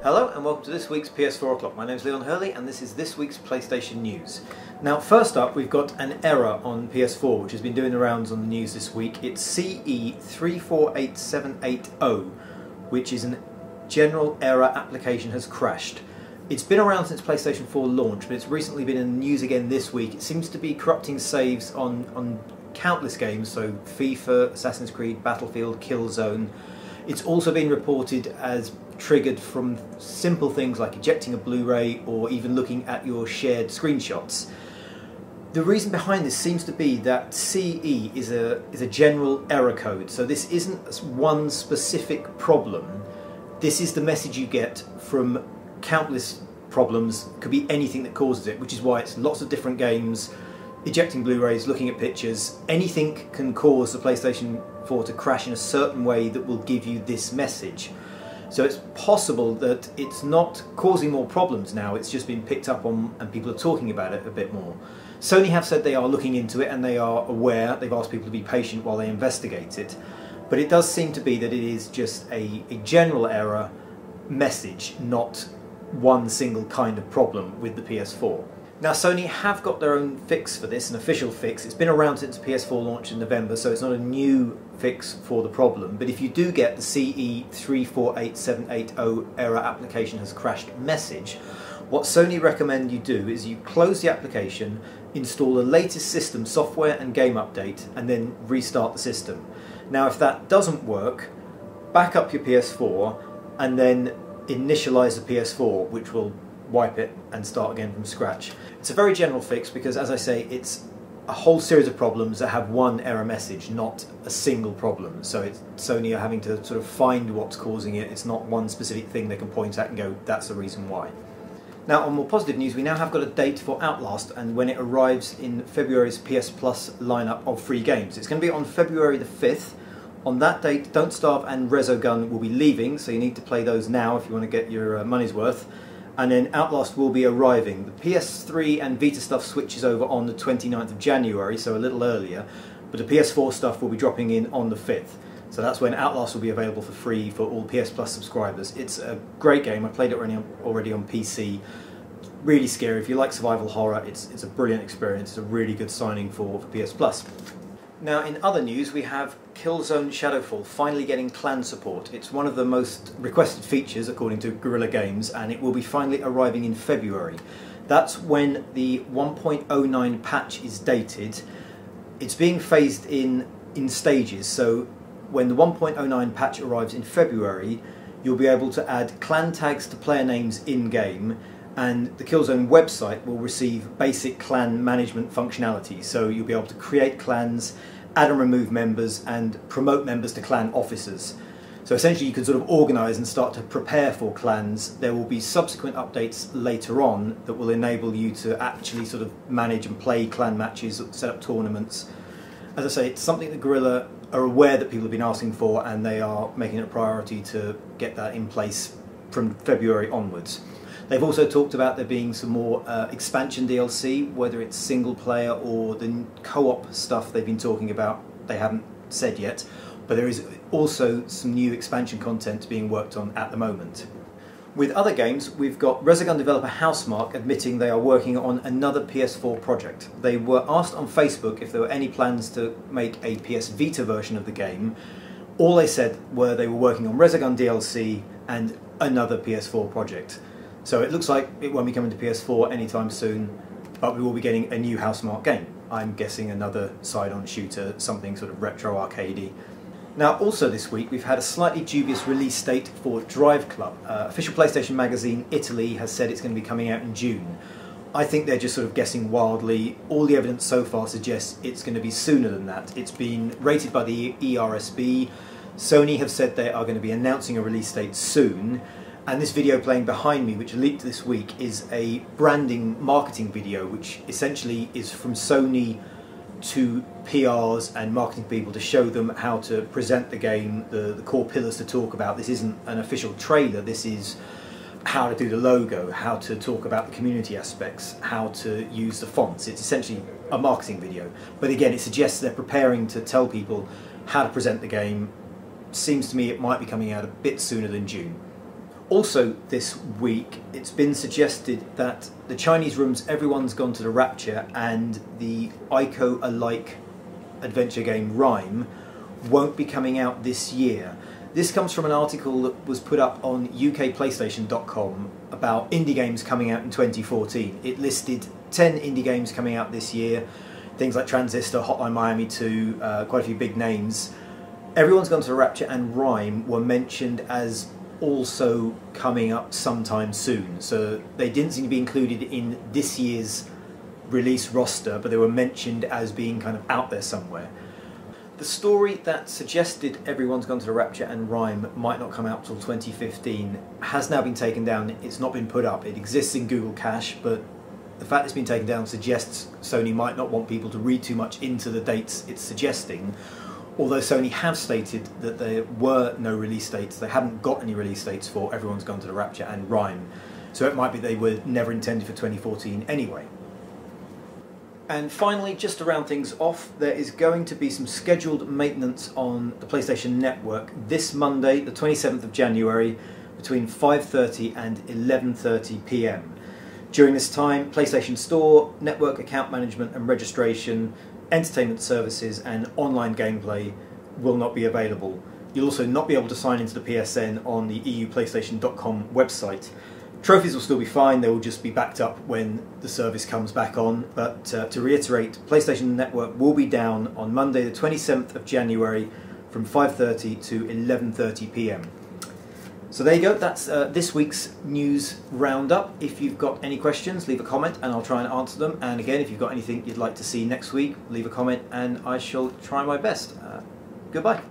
Hello and welcome to this week's PS4 O'Clock. My name is Leon Hurley and this is this week's PlayStation news. Now first up we've got an error on PS4 which has been doing the rounds on the news this week. It's CE-34878-0, which is a general error application has crashed. It's been around since PlayStation 4 launch, but it's recently been in the news again this week. It seems to be corrupting saves on countless games, so FIFA, Assassin's Creed, Battlefield, Killzone. It's also been reported as triggered from simple things like ejecting a Blu-ray or even looking at your shared screenshots. The reason behind this seems to be that CE is a general error code, so this isn't one specific problem. This is the message you get from countless problems. It could be anything that causes it, which is why it's lots of different games, ejecting Blu-rays, looking at pictures. Anything can cause the PlayStation 4 to crash in a certain way that will give you this message. So it's possible that it's not causing more problems now, it's just been picked up on and people are talking about it a bit more. Sony have said they are looking into it and they are aware. They've asked people to be patient while they investigate it. But it does seem to be that it is just a general error message, not one single kind of problem with the PS4. Now Sony have got their own fix for this, an official fix. It's been around since PS4 launch in November, so it's not a new fix for the problem. But if you do get the CE-34878-0 error application has crashed message, what Sony recommend you do is you close the application, install the latest system software and game update, and then restart the system. Now if that doesn't work, back up your PS4 and then initialize the PS4, which will wipe it and start again from scratch. It's a very general fix because, as I say, it's a whole series of problems that have one error message, not a single problem. So Sony are having to sort of find what's causing it. It's not one specific thing they can point at and go, that's the reason why. Now on more positive news, we now have got a date for Outlast and when it arrives in February's PS Plus lineup of free games. It's going to be on February the 5th. On that date, Don't Starve and ReZero will be leaving, so you need to play those now if you want to get your money's worth. And then Outlast will be arriving. The PS3 and Vita stuff switches over on the 29th of January, so a little earlier, but the PS4 stuff will be dropping in on the 5th. So that's when Outlast will be available for free for all PS Plus subscribers. It's a great game. I played it already on PC. Really scary. If you like survival horror, it's a brilliant experience. It's a really good signing for PS Plus. Now in other news we have Killzone Shadow Fall finally getting clan support. It's one of the most requested features according to Guerrilla Games and it will be finally arriving in February. That's when the 1.09 patch is dated. It's being phased in stages, so when the 1.09 patch arrives in February you'll be able to add clan tags to player names in-game, and the Killzone website will receive basic clan management functionality, so you'll be able to create clans, add and remove members and promote members to clan officers. So essentially you can sort of organise and start to prepare for clans. There will be subsequent updates later on that will enable you to actually sort of manage and play clan matches, set up tournaments. As I say, it's something that Guerrilla are aware that people have been asking for and they are making it a priority to get that in place from February onwards. They've also talked about there being some more expansion DLC, whether it's single player or the co-op stuff they've been talking about, they haven't said yet, but there is also some new expansion content being worked on at the moment. With other games, we've got ReZero developer Housemarque admitting they are working on another PS4 project. They were asked on Facebook if there were any plans to make a PS Vita version of the game. All they said were they were working on ReZero DLC and another PS4 project. So it looks like it won't be coming to PS4 anytime soon, but we will be getting a new Housemarque game. I'm guessing another side-on shooter, something sort of retro arcadey. Now also this week we've had a slightly dubious release date for Driveclub. Official PlayStation magazine Italy has said it's going to be coming out in June. I think they're just sort of guessing wildly. All the evidence so far suggests it's going to be sooner than that. It's been rated by the ERSB. Sony have said they are going to be announcing a release date soon. And this video playing behind me, which leaked this week, is a branding marketing video which essentially is from Sony to PRs and marketing people to show them how to present the game, the core pillars to talk about. This isn't an official trailer, this is how to do the logo, how to talk about the community aspects, how to use the fonts. It's essentially a marketing video. But again, it suggests they're preparing to tell people how to present the game. Seems to me it might be coming out a bit sooner than June. Also this week, it's been suggested that the Chinese rooms, everyone's gone to the Rapture, and the Ico-alike adventure game Rime won't be coming out this year. This comes from an article that was put up on ukplaystation.com about indie games coming out in 2014. It listed 10 indie games coming out this year, things like Transistor, Hotline Miami 2, quite a few big names. Everyone's Gone to the Rapture and Rime were mentioned as also coming up sometime soon, so they didn't seem to be included in this year's release roster, but they were mentioned as being kind of out there somewhere. The story that suggested Everyone's Gone to the Rapture and Rime might not come out till 2015 has now been taken down. It's not been put up. It exists in Google Cache, but the fact it's been taken down suggests Sony might not want people to read too much into the dates it's suggesting, although Sony have stated that there were no release dates. They haven't got any release dates for Everyone's Gone to the Rapture and Rime, so it might be they were never intended for 2014 anyway. And finally, just to round things off, there is going to be some scheduled maintenance on the PlayStation Network this Monday, the 27th of January, between 5:30 and 11:30 PM. During this time, PlayStation Store, network account management and registration, entertainment services and online gameplay will not be available. You'll also not be able to sign into the PSN on the EUPlaystation.com website. Trophies will still be fine, they will just be backed up when the service comes back on, but to reiterate, PlayStation Network will be down on Monday the 27th of January from 5:30 to 11:30 PM. So there you go, that's this week's news roundup. If you've got any questions, leave a comment and I'll try and answer them. And again, if you've got anything you'd like to see next week, leave a comment and I shall try my best. Goodbye.